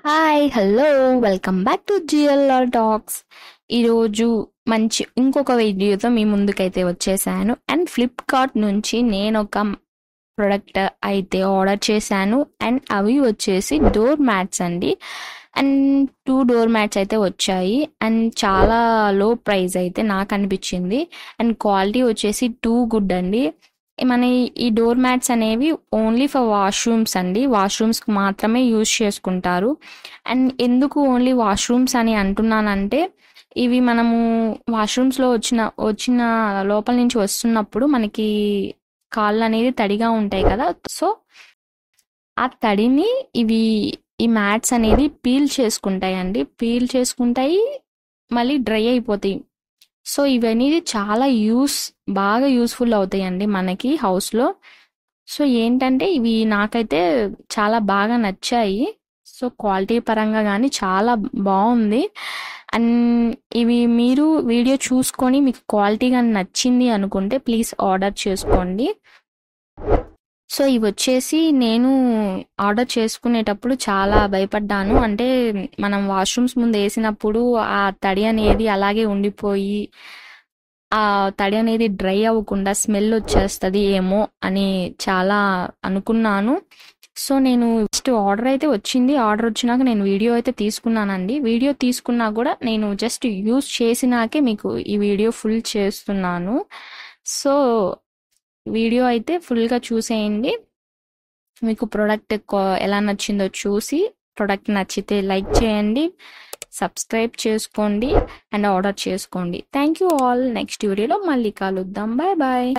Hi hello welcome back to GLR talks. ఈరోజు మంచి ఇంకొక వీడియోతో మీ ముందుకైతే వచ్చేసాను. అండ్ ఫ్లిప్కార్ట్ నుంచి నేను ఒక ప్రోడక్ట్ అయితే ఆర్డర్ చేశాను. అండ్ అవి వచ్చేసి డోర్ మ్యాట్స్ అండి. అండ్ 2 డోర్ మ్యాట్స్ అయితే వచ్చాయి. అండ్ చాలా లో ప్రైస్ అయితే నాకు అనిపించింది. అండ్ క్వాలిటీ వచ్చేసి టూ గుడ్ అండి. మన ఈ డోర్ మ్యాట్స్ అనేవి ఓన్లీ ఫర్ వాష్రూమ్స్ అండి. వాష్రూమ్స్కి మాత్రమే యూజ్ చేసుకుంటారు. అండ్ ఎందుకు ఓన్లీ వాష్రూమ్స్ అని అంటున్నానంటే, ఇవి మనము వాష్రూమ్స్లో వచ్చిన లోపల నుంచి వస్తున్నప్పుడు మనకి కాళ్ళు అనేది తడిగా ఉంటాయి కదా. సో ఆ తడిని ఈ మ్యాట్స్ అనేది పీల్ చేసుకుంటాయి, మళ్ళీ డ్రై అయిపోతాయి. సో ఇవన్నీ చాలా బాగా యూస్ఫుల్ అవుతాయండి మనకి హౌస్లో. సో ఏంటంటే ఇవి నాకైతే చాలా బాగా నచ్చాయి. సో క్వాలిటీ పరంగా కానీ చాలా బాగుంది. అండ్ ఇవి మీరు వీడియో చూసుకొని మీకు క్వాలిటీ కానీ నచ్చింది అనుకుంటే ప్లీజ్ ఆర్డర్ చేసుకోండి. సో ఇవి వచ్చేసి నేను ఆర్డర్ చేసుకునేటప్పుడు చాలా భయపడ్డాను. అంటే మనం వాష్రూమ్స్ ముందు వేసినప్పుడు ఆ తడి అనేది అలాగే ఉండిపోయి ఆ తడి అనేది డ్రై అవ్వకుండా స్మెల్ వచ్చేస్తుంది ఏమో అని చాలా అనుకున్నాను. సో నేను జస్ట్ ఆర్డర్ అయితే వచ్చింది. ఆర్డర్ వచ్చినాక నేను వీడియో అయితే తీసుకున్నానండి. వీడియో తీసుకున్నా కూడా నేను జస్ట్ యూజ్ చేసినాకే మీకు ఈ వీడియో ఫుల్ చేస్తున్నాను. సో వీడియో అయితే ఫుల్గా చూసేయండి. మీకు ప్రోడక్ట్ ఎలా నచ్చిందో చూసి ప్రోడక్ట్ నచ్చితే లైక్ చేయండి, సబ్స్క్రైబ్ చేసుకోండి అండ్ ఆర్డర్ చేసుకోండి. Thank you all. నెక్స్ట్ వీడియోలో మళ్ళీ కలుద్దాం. Bye bye.